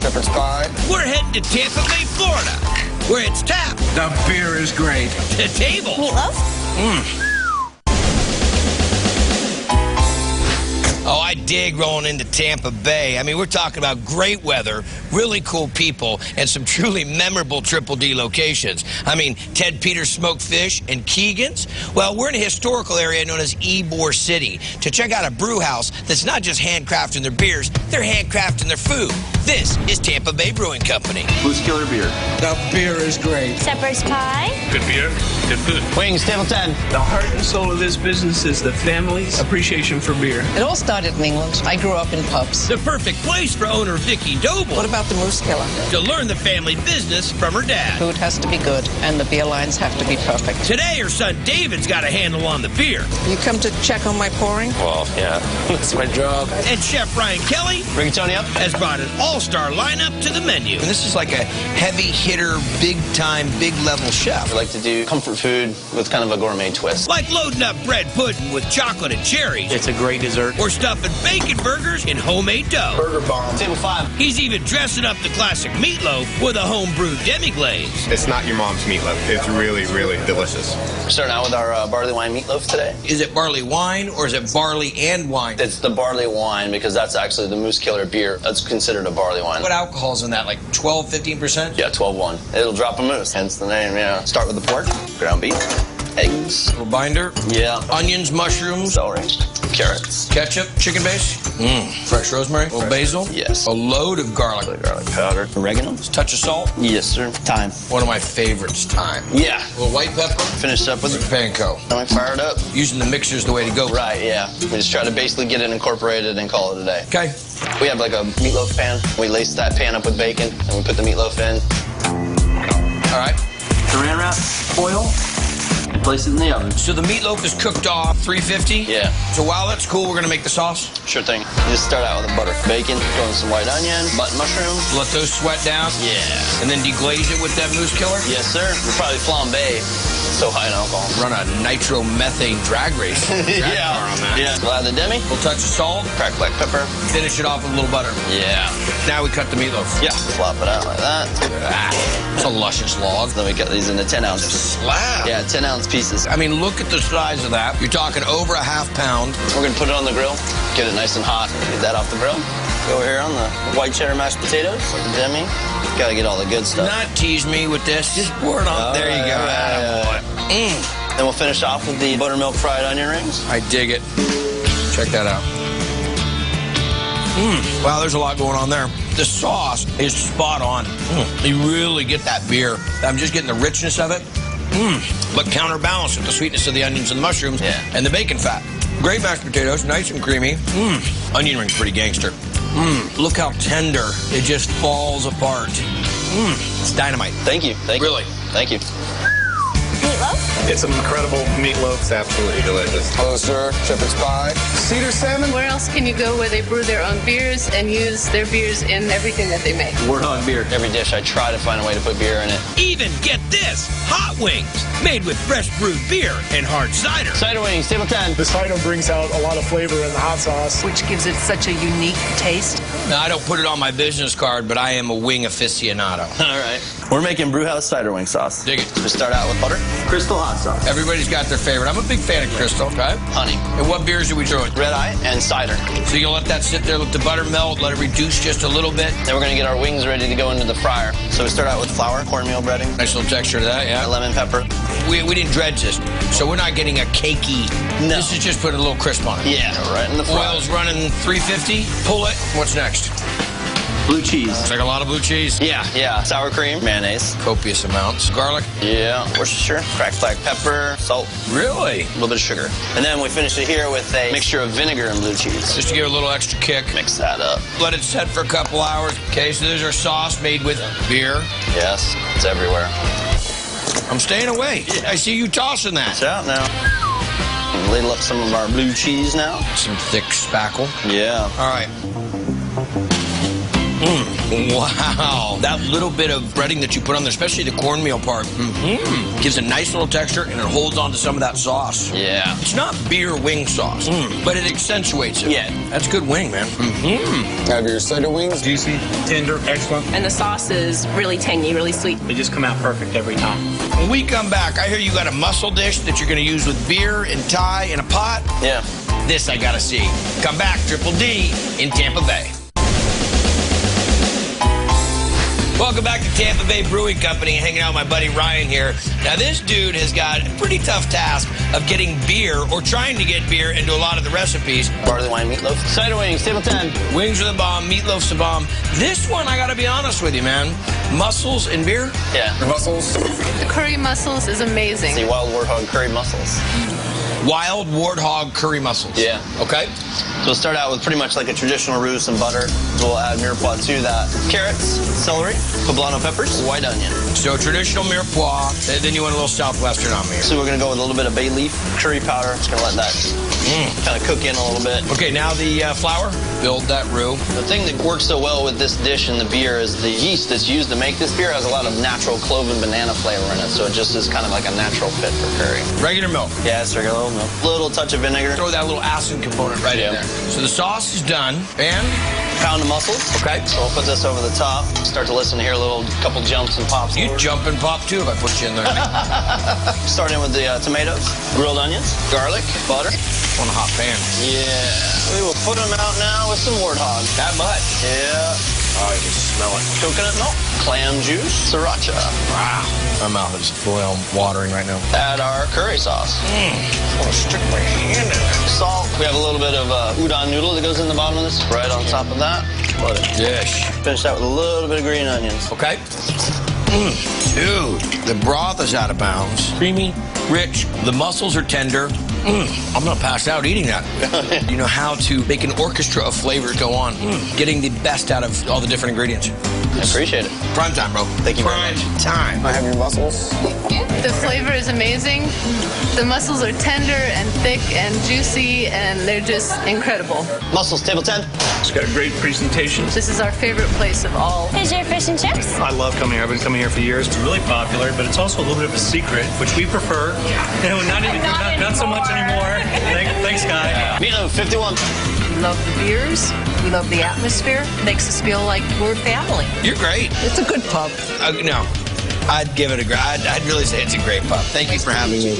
shepherd's pie. We're heading to Tampa Bay, Florida, where it's tap. The beer is great. The table. Meatloaf? Oh, I dig rolling into Tampa Bay. I mean, we're talking about great weather, really cool people, and some truly memorable Triple D locations. I mean, Ted Peters Smoked Fish and Keegan's. Well, we're in a historical area known as Ybor City to check out a brew house that's not just handcrafting their beers, they're handcrafting their food. This is Tampa Bay Brewing Company. Moose Killer Beer. The beer is great. Shepherd's pie? Good beer, good food. Wings, table 10. The heart and soul of this business is the family's appreciation for beer. It all started in England. I grew up in pubs. The perfect place for owner Vicky Doble What about the Moose Killer? to learn the family business from her dad. Food has to be good, and the beer lines have to be perfect. Today, her son David's got a handle on the beer. You come to check on my pouring? Well, yeah, that's my job. And Chef Ryan Kelly Bring Tony up. has brought an all-star lineup to the menu. And this is like a heavy hitter, big-time, big-level chef. I like to do comfort food with kind of a gourmet twist. Like loading up bread pudding with chocolate and cherries. It's a great dessert. Or stuffing bacon burgers in homemade dough. Burger bomb. Table 5. He's even dressing up the classic meatloaf with a home-brewed demi-glaze. It's not your mom's meatloaf. It's really, really delicious. We're starting out with our barley wine meatloaf today. Is it barley wine or is it barley and wine? It's the barley wine because that's actually the Moose Killer beer. That's considered a barley wine. What alcohol's in that, like 12, 15%? Yeah, 12-1. It'll drop a moose, hence the name, yeah. Start with the pork, ground beef, eggs, Little binder, yeah, onions, mushrooms, celery, carrots, ketchup, chicken base, fresh rosemary, a little basil, yes, a load of garlic, garlic powder, oregano, touch of salt. yes, sir, thyme, One of my favorites, thyme. yeah. A little white pepper, Finish up with panko. Then we fire it up. Using the mixer's the way to go. Right, yeah. We just try to basically get it incorporated and call it a day. Okay. We have like a meatloaf pan. We lace that pan up with bacon, and we put the meatloaf in. All right. Saran wrap, foil, place it in the oven. So the meatloaf is cooked off 350? Yeah. So while that's cool, we're going to make the sauce. Sure thing. You just start out with the butter, bacon, throw in some white onion, button mushrooms. Let those sweat down. Yeah. And then deglaze it with that Moose Killer. Yes, sir. We'll probably flambe. It's so high in alcohol. Run a nitromethane drag race. Drag car on that. Yeah. We'll add the demi, Little touch of salt. cracked black pepper. Finish it off with a little butter. Yeah. Now we cut the meatloaf. Yeah. Flop it out like that. Ah, it's a luscious log. Then we cut these into 10-ounce. Slab. Yeah, 10-ounce pieces. I mean, look at the size of that. You're talking over a half pound. We're gonna put it on the grill, get it nice and hot. Get that off the grill. Go over here on the white cheddar mashed potatoes, the demi. Gotta get all the good stuff. Not tease me with this. Just pour it on. There you go. Yeah. Then we'll finish off with the buttermilk fried onion rings. I dig it. Check that out. Wow, there's a lot going on there. The sauce is spot on. You really get that beer. I'm just getting the richness of it. But counterbalanced with the sweetness of the onions and the mushrooms and the bacon fat. Great mashed potatoes, nice and creamy. Onion ring's pretty gangster. Look how tender it just falls apart. It's dynamite. Thank you. Thank you. Really. Thank you. Meatloaf? It's an incredible meatloaf. It's absolutely delicious. Hello, sir. Shepherd's pie. Cedar salmon. Where else can you go where they brew their own beers and use their beers in everything that they make? Warthog beer. Every dish I try to find a way to put beer in it. Even, get this, hot wings made with fresh brewed beer and hard cider. Cider wings, table 10. The cider brings out a lot of flavor in the hot sauce. Which gives it such a unique taste. Now, I don't put it on my business card, but I am a wing aficionado. All right. We're making Brewhouse cider wing sauce. Dig it. We start out with butter, crystal hot sauce, Everybody's got their favorite. I'm a big fan of Crystal, okay? honey, And what beers do we throw in? red eye, and cider. So you'll let that sit there, let the butter melt, let it reduce just a little bit. Then we're gonna get our wings ready to go into the fryer. So we start out with flour, cornmeal breading, Nice little texture to that, yeah. lemon pepper. We didn't dredge this, so we're not getting a cakey. No. This is just putting a little crisp on it. Yeah, right in the fryer. Oil's running 350. Pull it. What's next? Blue cheese. It's like a lot of blue cheese. Yeah. Sour cream, mayonnaise. Copious amounts. Garlic. Yeah. Worcestershire, cracked black pepper, salt, Really? a little bit of sugar. And then we finish it here with a mixture of vinegar and blue cheese. Just to give it a little extra kick. Mix that up. Let it set for a couple hours. Okay, so there's our sauce made with beer. Yes, it's everywhere. I'm staying away. I see you tossing that. It's out now. And ladle up some of our blue cheese now. Some thick spackle. Yeah. All right. Wow. That little bit of breading that you put on there, especially the cornmeal part, gives a nice little texture, and it holds on to some of that sauce. Yeah. It's not beer wing sauce, but it accentuates it. Yeah. That's good wing, man. Have your cider wings. Juicy, tender, excellent. And the sauce is really tangy, really sweet. They just come out perfect every time. When we come back, I hear you got a mussel dish that you're going to use with beer and Thai in a pot. Yeah. This I got to see. Come back, Triple D in Tampa Bay. Welcome back to Tampa Bay Brewing Company. Hanging out with my buddy Ryan here. Now, this dude has got a pretty tough task of getting beer or trying to get beer into a lot of the recipes. Barley wine meatloaf. Cider wings, table 10. Wings are the bomb, meatloaf's the bomb. This one, I got to be honest with you, man. Mussels and beer? Yeah. The mussels. The curry mussels is amazing. See, wild warthog curry mussels. Wild warthog curry mussels. Yeah. Okay. So we'll start out with pretty much like a traditional roux and butter. We'll add mirepoix to that. Carrots, celery, poblano peppers, white onion. So traditional mirepoix, and then you want a little southwestern on me. So we're gonna go with a little bit of bay leaf, curry powder. Just gonna let that kind of cook in a little bit. Okay, now the flour. Build that roux. The thing that works so well with this dish and the beer is the yeast that's used to make this beer has a lot of natural clove and banana flavor in it. So it just is kind of like a natural fit for curry. Regular milk. Yeah, it's regular milk. Little touch of vinegar. Throw that little acid component right in there. So the sauce is done. And? Pound of mussels. Okay. So we'll put this over the top. Start to listen to hear a little couple jumps and pops. You jump and pop too if I put you in there. Starting with the tomatoes, grilled onions, garlic, butter. On a hot pan. Yeah. We will put them out now with some warthog. That much? Yeah. Oh, I can smell it. Coconut milk, clam juice, sriracha. Wow. My mouth is full watering right now. Add our curry sauce. I want to stick my hand in it. Salt. We have a little bit of udon noodle that goes in the bottom of this. Right on top of that. What a dish. Finish that with a little bit of green onions. Okay. Dude, the broth is out of bounds. Creamy, rich. The mussels are tender. I'm going to pass out eating that. You know how to make an orchestra of flavors go on. Getting the best out of all the different ingredients. I appreciate it. Prime time, bro. Thank you very Prime much. time. I have your mussels. The flavor is amazing. The mussels are tender and thick and juicy, and they're just incredible. Mussels, table 10. It's got a great presentation. This is our favorite place of all. Here's your fish and chips. I love coming here. I've been coming here for years. It's really popular, but it's also a little bit of a secret, which we prefer. You know, not so much anymore. Thanks, Guy. Meatloaf, 51. We love the beers. We love the atmosphere. Makes us feel like we're family. You're great. It's a good pub. No, I'd give it a great. I'd really say it's a great pub. Thank you for having me.